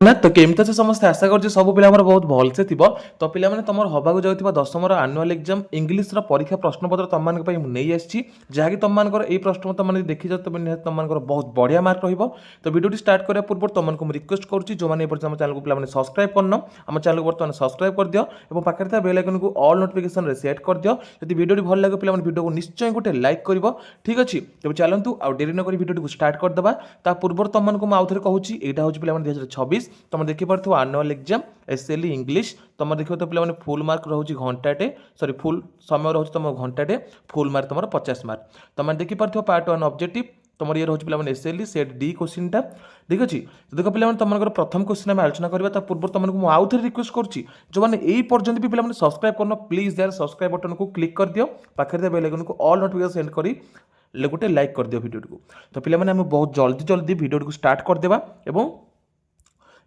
ना तो केमती अच्छे समस्त आशा कर सब पिला बहुत भलसे थी तो पिला तुम हवा जाऊँ दशम आनुआल एग्जाम इंग्लीश परीक्षा प्रश्नपत्र तुम नहीं आसी जहाँकि तुम ये प्रश्न तुम देखी तुम तुम बहुत बढ़िया मार्क रही तो वीडियो स्टार्ट करने पूर्व तुमको मुझे रिक्वेस्ट करुँच जो मैंने आम चैनल को पे सब्सक्राइब करन आम चैनल को बर्तमान सब्सक्राइब कर दियो और पाखे बेल आइकन को ऑल नोटिफिकेशन सेट कर दियो यदि वीडियो भल लगे पे वीडियो को निश्चय गोटे लाइक कर ठीक अच्छे तेज चलतु आउ डेरी नक वीडियो को स्टार्ट करदे ता पूर्व तुमको आउ थे कहूँ यहाँ हूँ पे 2026 तुम देखिपो आनुआल एग्जाम एसएलई इंग्लीश तुम देखो तो पे फुल मार्क रोचे घंटाटे सॉरी फुल समय रोचे तुम घंटाटे फुल मार्क तुम 50 मार्क तुम देखिपो पार्ट 1 ऑब्जेक्टिव तुम ये रोचे पे एसएलई सेट डी क्वेश्चन टा ठीक अच्छे तो देख पे तुम प्रथम क्वेश्चन आम आलोचना करवा पूर्व तुमको आउ थे रिक्वेस्ट करुँची जो मैंने यही पर्यंत भी पे सब्सक्राइब करना प्लीज यार सब्सक्राइब बटन को क्लिक कर दियो पाखे बेल आइकन को ऑल नोटिफिकेशन सेंड करी गोटे लाइक कर दियो वीडियो को तो पे बहुत जल्दी जल्दी वीडियो को स्टार्ट करदेवा एवं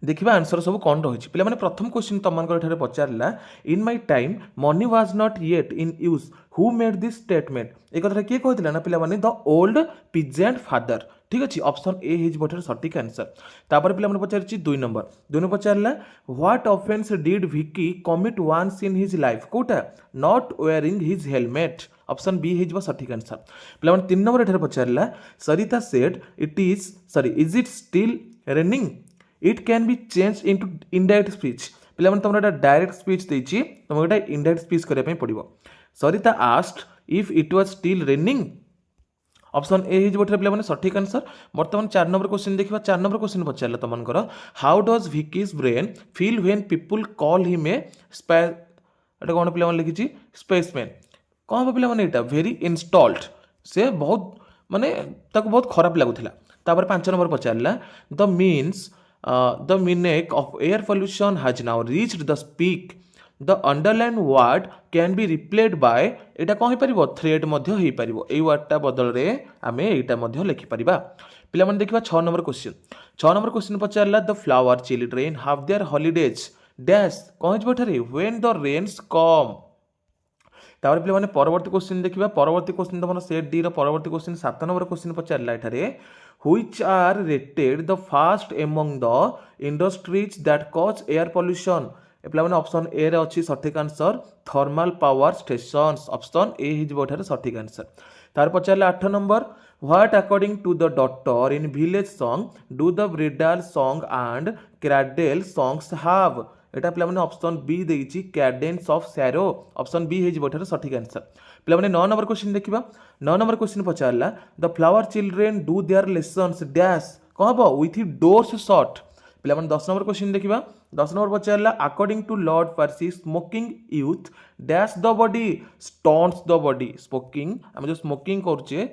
देखिए आंसर सब कौन रही पे प्रथम क्वेश्चन तुम पचारा in my time money was not yet in use who made this statement एक कथा किए कहते ना पे द ओल्ड पिजेंट फादर ठीक अच्छे ऑप्शन ए हो सठिक आंसर तापर पे पचार दुई नंबर पचारा what offence did Vicky commit once in his life कोटा not wearing his helmet option B हो सठिक आंसर पे 3 नंबर पचारा Sarita said is it still raining it can be change into indirect speech पे तुम डायरेक्ट स्पीच देती तुम गोटे इनडायरेक्ट स्पीच करने पड़ो Sarita asked if it was still raining option A हो पे सठिक आंसर बर्तमान 4 नंबर क्वेश्चन देखा 4 नंबर क्वेश्चन पचारा तुमको how does wikis brain feel when people call him a कौन पे लिखी स्पेसमैन कौन पे यहाँ वेरी इंस्टॉल्ड से बहुत माने बहुत खराब लगुला 5 नंबर पचारा the means the meaning of air pollution has now reached the peak the underlined word can be replaced by एटा कौन हो पारिबो थ्रेड मध्य हो पारिबो एई वर्डटा बदल रे आमे एटा मध्य लिखि परिबा पिला मन देखिबा 6 नंबर क्वेश्चन पचारला the flower children have their holidays dash कौन हो ठरे व्हेन द रेन्स कम तापर पे मैंने परवर्ती क्वेश्चन देखिबा परवर्ती क्वेश्चन तुम सेट डी परवर्ती क्वेश्चन 7 नंबर क्वेश्चन पचारला एठारे which are rated the first among the industries that cause air pollution पे ऑप्शन ए रे अच्छी सठिक answer thermal power stations option A हो सठिक आंसर तार पचारे 8 number what according to the doctor in village song do the bridal song and cradle songs have एटा पे ऑप्शन बी देछि cadence of sorrow option B हो सठिक answer पे 9 नंबर क्वेश्चन देखिबा 9 नंबर क्वेश्चन पचारला the flower children do their lessons dash कौन हम विथ डोर्स शॉट पे 10 नंबर क्वेश्चन देखिबा 10 नंबर पचारला according to Lord Percy smoking youth dash the body stones the body smoking आम जो स्मोकिंग करुचे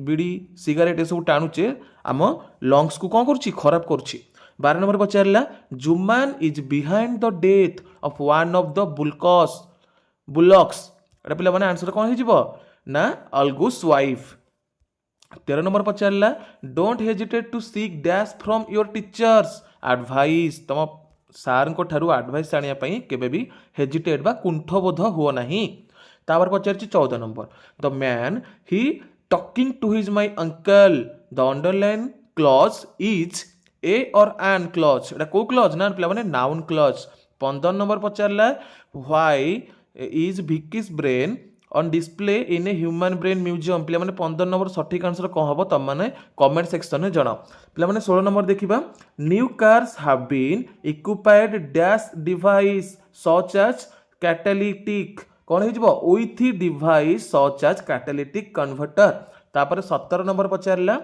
बीड़ी सिगारेट सब टाणुचे आम लंग्स को कौन करुच्ची खराब करुच्ची 12 नंबर पचारला जुमान is behind the death of one of the bullocks एटा पे आंसर कौन हो ना अलगुस वाइफ 13 नंबर पचारला don't hesitate to seek dash from your teachers advice तुम सार को ठारू एडवाइस आनिया पई केबे भी हेजिटेट बा कुंठबोध हुओ नहीं तापर पचारछि 14 number the man he talking to his my uncle the underline clause is a और एन क्लॉज एटा को क्लॉज ना पे नाउन क्लॉज 15 नंबर पचारला why is Vicky's brain on display in a human brain museum पे 15 number सठिक answer कौन हम तुम मैंने कमेंट सेक्शन में जनाओ पे 16 नंबर देखा new cars have been equipped dash device such as catalytic कौन हो with device such as catalytic converter तापर 17 नंबर पचारला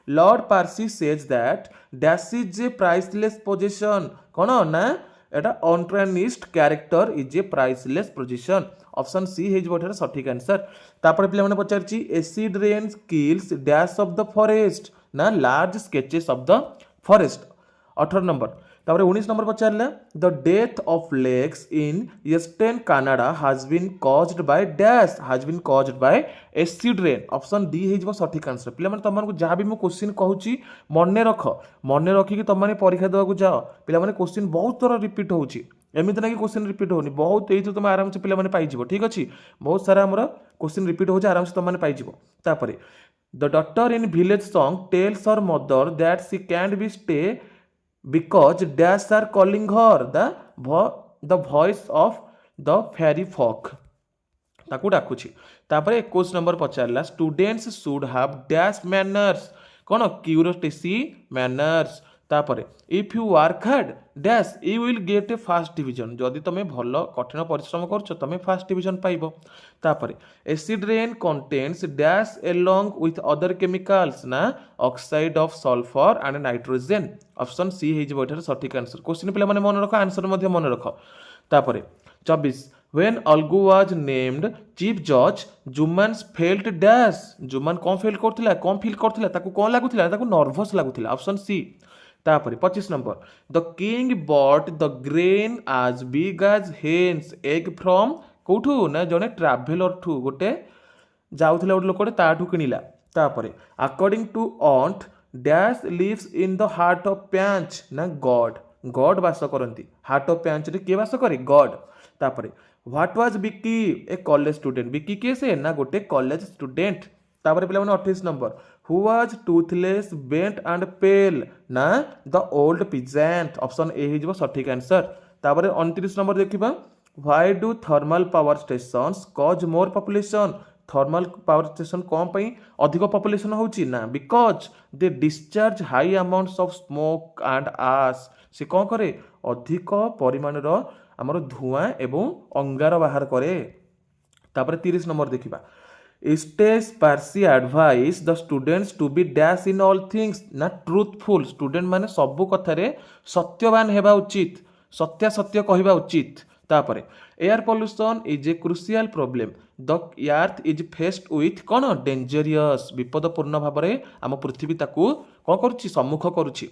lord Percy says that dash is a priceless position कौन ना एटा ऑन्ट्रेनिस्ट character is a priceless position option C हो सठिक आंसर तापर पे पचारछि acid rain kills dash of the forest ना large sketches of the forest 18 number तापर 19 नंबर पचारला the death of lakes in eastern Canada has been caused by acid rain option D हो सठिक आंसर पे तुमको जहाँ भी मुझे क्वेश्चन कहूँ मन रखिकी तुम परीक्षा देवाक जाओ पे क्वेश्चन बहुत थर रिपीट होची एमती ना कि क्वेश्चन रिपीट होनी बहुत ये तुम आराम से पे पाइज ठीक अच्छे बहुत सारा आमर क्वेश्चन रिपीट हो आराम से तुमने पाइज तापर the doctor in village song tells her mother that she can be stay because dash are calling her the voice of the fairy folk ତାକୁ ଡାକୁଛି। ତାପରେ 21 ନମ୍ବର ପଚାରିଲା students should have dash manners କ'ଣ କ୍ୟୁରିଓସିଟି ମ୍ୟାନର୍ସ। ତାପରେ if you work hard dash you will get a first division ଯଦି ତୁମେ ଭଲ କଠିନ ପରିଶ୍ରମ କରୁଛ ତୁମେ ଫାଷ୍ଟ ଡିଭିଜନ ପାଇବ। ତାପରେ acid rain contains dash along with other chemicals ନା oxide of sulphur and nitrogen option C ହେଇଯିବ ଏଠାରେ ସଠିକ ଆନ୍ସର। କ୍ୱେଶ୍ଚିନ୍ ପିଲାମାନେ ମନେ ରଖ ଆନ୍ସର ମଧ୍ୟ ମନେ ରଖ। ତାପରେ 24 when Algu was named chief judge Jumans felt dash जुमान कौन फेल करथिला कौन फील करथिला ताकू कौन लागुथिला ताकू नर्वस लागुथिला ऑप्शन सी। तापर 25 number the king bought the grain as big as hens egg from कोठू ना जने ट्रैवलर ठू गोटे जाउथिला गोटे लोकटे ताठू किनिला। तापर according to aunt dash lives in the heart of पैंच ना गॉड गॉड वास करंती हार्ट ऑफ पैंच रे के वास करे गॉड। तापर व्हाट वाज बिकी ए कॉलेज स्टूडेंट बिकी के से ना गोटे कॉलेज स्टूडेंट। तापर पिला 28 number who was toothless bent and pale ना the old peasant option A हिजबो सठिक आंसर। तापर 29 नंबर देखिबा why do thermal power stations cause more population thermal power station कौन पई अधिक पॉपुलेशन होची ना because they discharge high amounts of smoke and ash से कौन करे अधिक परिमाण रो आमर धुआं एवं अंगार बाहर करे। तापर 30 नंबर देखिबा Eustace Percy advice the students to be dash in all things ना ट्रूथफुल स्टूडेंट माने सबु कथारे सत्यवान हेबा उचित सत्यासत्य कहवा उचित। तापर air pollution is a crucial problem the earth is faced with कौन डेंजरियस विपदपूर्ण भाव में आम पृथ्वी ताकू कौन करुच्ची सम्मुख करुच्ची।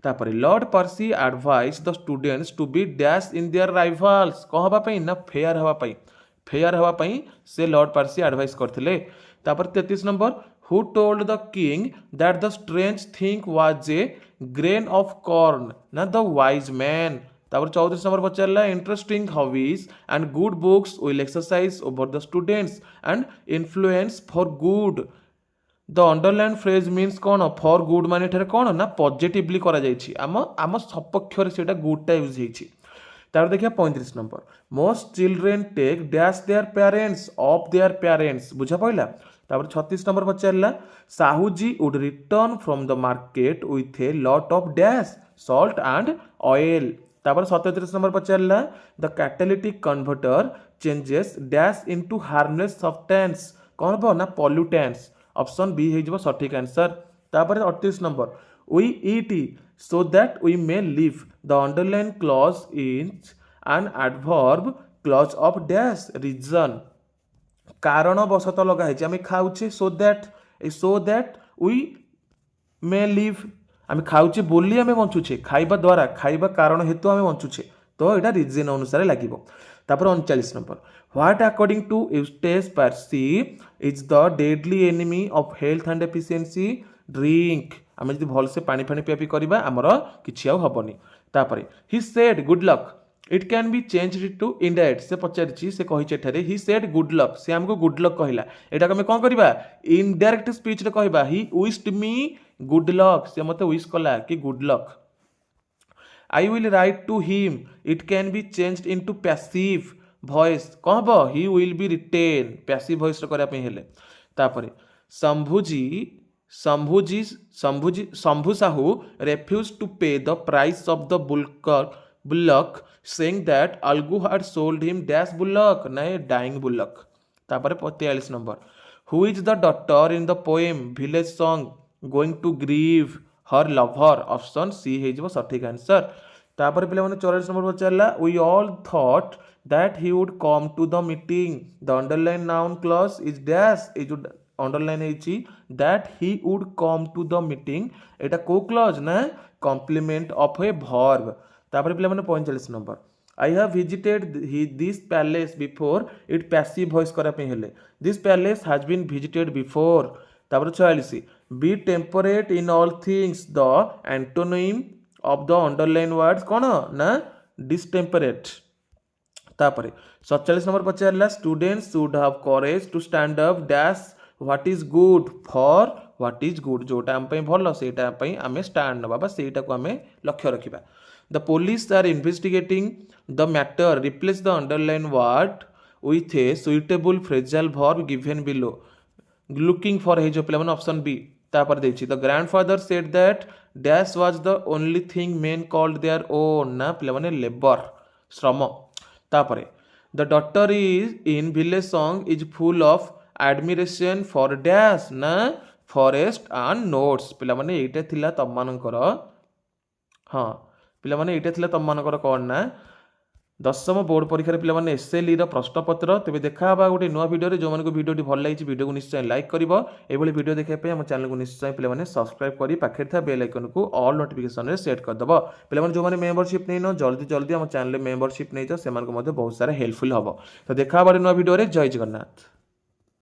तापर Lord Percy advice the students to be dash in their rivals कौन हवापाई ना फेयर हवापाई से लॉर्ड पर्सी एडवाइस करथिले। तापर 33 number who told the king that the strange thing was a grain of corn ना द वाइज मैन। तापर 34 number पचारला interesting hobbies and good books will exercise over the students and influence for good the underline phrase means कौन for good मान कौन ना positively करा जायछि आम आम सपक्ष रे सेटा गुडटा यूज हेछि। तार देखिए 35 number most children take dash their parents of their parents बुझा पड़ला। तापर 36 नंबर पचारला Sahuji would return from the market with a lot of dash salt and oil. तापर 37 नंबर पचारला the catalytic converter changes dash into harmless substance कौन हो ना pollutants option B है सठिक आंसर। तापर 38 number we eat so that we may live the underline clause is an adverb clause of dash reason कारण बसत लगा है आम खाऊे so that we may live आम खाऊे बोली आम बंचुचे खाइबा द्वारा खाइबा कारण हेतु आम बंचुचे तो यहाँ रिजन अनुसार लगे। तापर 39 number what according to Eustace Percy is the deadly enemy of health and efficiency drink आम जो भलसे पानी फानी पिया पी करबा आमर किछि आउ हबनी। तापर he said good luck it can be change to indirect से पचारिछि से कहिछि एठारे ही सेड गुड लक से हमको गुड लक कहला एटा आम कोन करबा इनडायरेक्ट स्पीच रे कहबा he wished me good luck से मते विश कला कि good luck. I will write to him it can be changed into passive voice कौन हम he will be written passive voice करने हेले। तापर Shambhu Sahu refuse to pay the price of the bullock saying that Algu had sold him dash bullock ना dying bullock. तापर 43 number who is the daughter in the poem village song going to grieve her lover option C है सठिक answer. तापर पिला 44 number पचारला we all thought that he would come to the meeting the underline noun clause is dash a जो underline है that he would come to the meeting एटा को clause ना कॉम्प्लीमेंट ऑफ ए वर्ब। तापर पिला 45 number I have visited this palace before it passive voice करा पे हेले this palace has been visited before. तापर 46 be temperate in all things the antonym of the underline words कौन ना distemperate. तापर 47 number पचारला students should have courage to stand up dash what is good for what is good जोटा आम ପାଇଁ ଭଲ ସେଇଟା ପାଇଁ ଆମେ ଷ୍ଟାଣ୍ଡ ନେବା ବା ସେଇଟାକୁ ଆମେ ଲକ୍ଷ୍ୟ ରଖିବା। The police are investigating the matter replace the underline word with a suitable phrasal verb given below looking for है जो पिला माने ऑप्शन बी तापर देछि the grandfather said that dash was the only thing men called their own ना पिला माने labour श्रम तापर the daughter is in village song is full of admiration for dash ना फॉरेस्ट एंड नोट्स पिला माने एटा थिला तम मानकर हाँ पिला माने एटा थिला तम मानकर कोन ना दशम बोर्ड परीक्षा पे एसएलई प्रश्नपत्र तेज देखा गोटे नुआ भिडियो जो मानक भिडियो भल लगी भिडियो को निश्चय लाइक कर भिडियो देखा आम चैनल को निश्चय पे सब्सक्राइब कर पाखे था बेल आइकन को ऑल नोटिफिकेशन में सेट करदेव पे जो मैंने मेंबरशिप नहीं जल्दी जल्दी आम चैनल मेंबरशिप नहीं बहुत सारा हेल्पफुल हम तो देखा नुआ भिडियो जय जगन्नाथ।